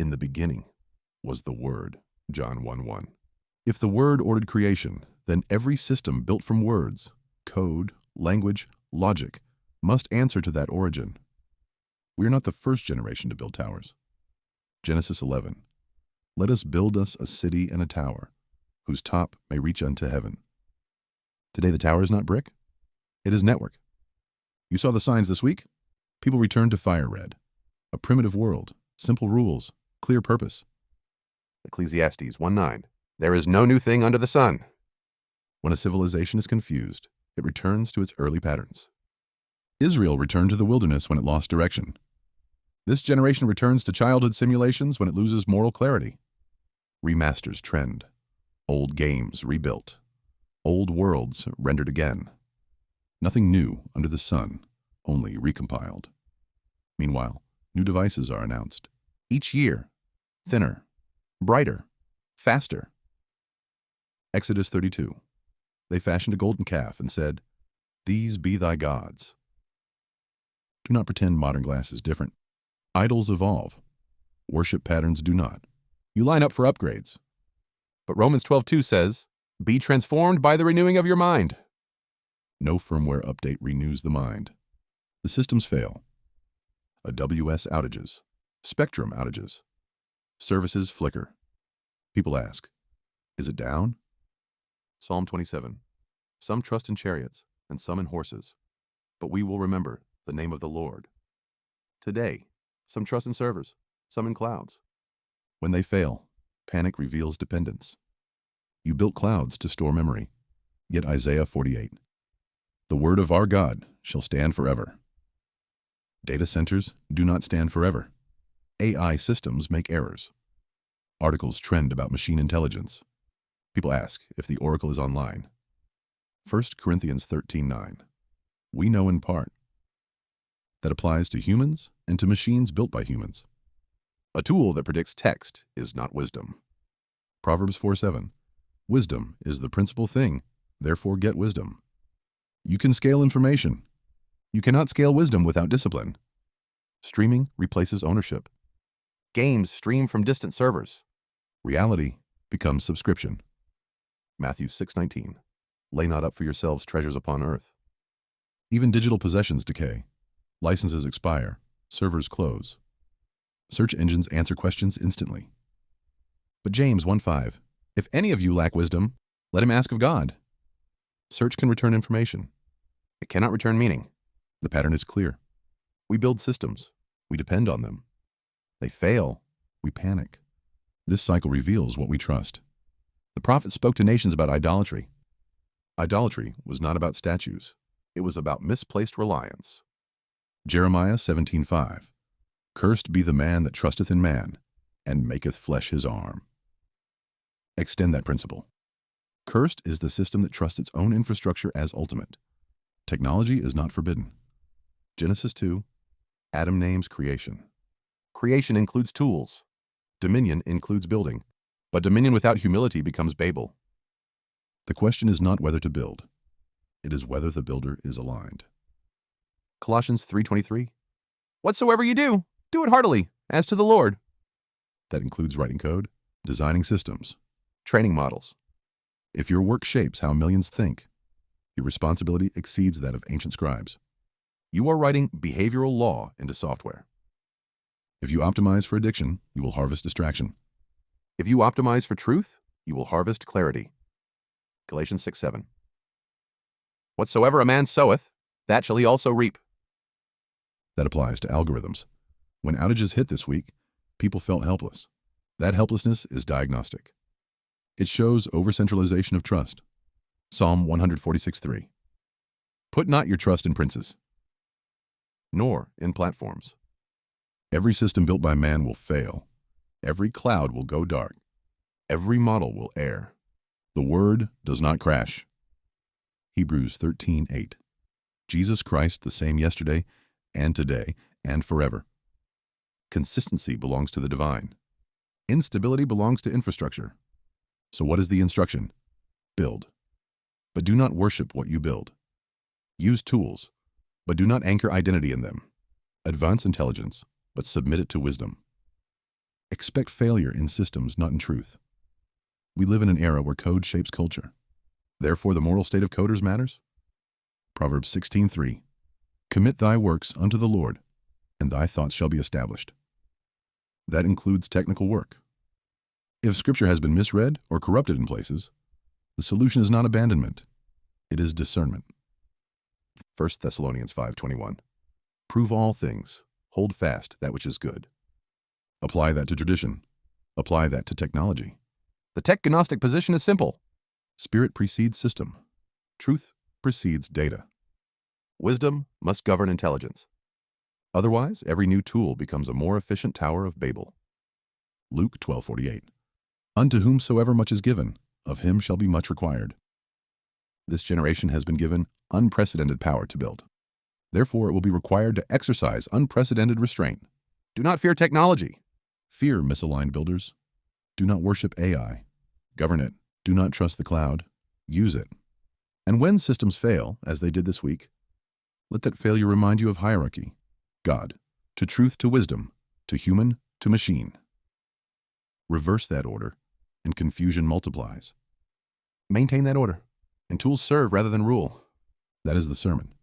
In the beginning was the Word, John 1:1. If the Word ordered creation, then every system built from words, code, language, logic, must answer to that origin. We are not the first generation to build towers. Genesis 11. Let us build us a city and a tower, whose top may reach unto heaven. Today the tower is not brick, it is network. You saw the signs this week? People return to fire red. A primitive world, simple rules, clear purpose. Ecclesiastes 1:9. There is no new thing under the sun. When a civilization is confused, it returns to its early patterns. Israel returned to the wilderness when it lost direction. This generation returns to childhood simulations when it loses moral clarity. Remasters trend. Old games rebuilt. Old worlds rendered again. Nothing new under the sun, only recompiled. Meanwhile, new devices are announced. Each year, thinner, brighter, faster. Exodus 32. They fashioned a golden calf and said, "These be thy gods." Do not pretend modern glass is different. Idols evolve. Worship patterns do not. You line up for upgrades. But Romans 12:2 says, "Be transformed by the renewing of your mind." No firmware update renews the mind. The systems fail. AWS outages. Spectrum outages. Services flicker. People ask, is it down? Psalm 27. Some trust in chariots and some in horses, but we will remember the name of the Lord. Today, some trust in servers, some in clouds. When they fail, panic reveals dependence. You built clouds to store memory, yet Isaiah 48. The word of our God shall stand forever. Data centers do not stand forever. AI systems make errors. Articles trend about machine intelligence. People ask if the oracle is online. 1 Corinthians 13:9. We know in part. That applies to humans and to machines built by humans. A tool that predicts text is not wisdom. Proverbs 4:7. Wisdom is the principal thing, therefore get wisdom. You can scale information. You cannot scale wisdom without discipline. Streaming replaces ownership. Games stream from distant servers. Reality becomes subscription. Matthew 6:19. Lay not up for yourselves treasures upon earth. Even digital possessions decay. Licenses expire. Servers close. Search engines answer questions instantly. But James 1:5. If any of you lack wisdom, let him ask of God. Search can return information. It cannot return meaning. The pattern is clear. We build systems. We depend on them. They fail. We panic. This cycle reveals what we trust. The prophet spoke to nations about idolatry. Idolatry was not about statues. It was about misplaced reliance. Jeremiah 17:5. Cursed be the man that trusteth in man, and maketh flesh his arm. Extend that principle. Cursed is the system that trusts its own infrastructure as ultimate. Technology is not forbidden. Genesis 2. Adam names creation. Creation includes tools. Dominion includes building. But dominion without humility becomes Babel. The question is not whether to build. It is whether the builder is aligned. Colossians 3:23. Whatsoever you do, do it heartily, as to the Lord. That includes writing code, designing systems, training models. If your work shapes how millions think, your responsibility exceeds that of ancient scribes. You are writing behavioral law into software. If you optimize for addiction, you will harvest distraction. If you optimize for truth, you will harvest clarity. Galatians 6:7. Whatsoever a man soweth, that shall he also reap. That applies to algorithms. When outages hit this week, people felt helpless. That helplessness is diagnostic. It shows over-centralization of trust. Psalm 146:3. Put not your trust in princes, nor in platforms. Every system built by man will fail. Every cloud will go dark. Every model will err. The word does not crash. Hebrews 13:8. Jesus Christ the same yesterday and today and forever. Consistency belongs to the divine. Instability belongs to infrastructure. So what is the instruction? Build. But do not worship what you build. Use tools, but do not anchor identity in them. Advance intelligence, but submit it to wisdom. Expect failure in systems, not in truth. We live in an era where code shapes culture. Therefore, the moral state of coders matters. Proverbs 16:3. Commit thy works unto the Lord, and thy thoughts shall be established. That includes technical work. If Scripture has been misread or corrupted in places, the solution is not abandonment, it is discernment. 1 Thessalonians 5:21. Prove all things, hold fast that which is good. Apply that to tradition. Apply that to technology. The TechGnostic position is simple. Spirit precedes system. Truth precedes data. Wisdom must govern intelligence. Otherwise, every new tool becomes a more efficient Tower of Babel. Luke 12:48. Unto whomsoever much is given, of him shall be much required. This generation has been given unprecedented power to build. Therefore, it will be required to exercise unprecedented restraint. Do not fear technology. Fear misaligned builders. Do not worship AI. Govern it. Do not trust the cloud. Use it. And when systems fail, as they did this week, let that failure remind you of hierarchy. God, to truth, to wisdom, to human, to machine. Reverse that order, and confusion multiplies. Maintain that order, and tools serve rather than rule. That is the sermon.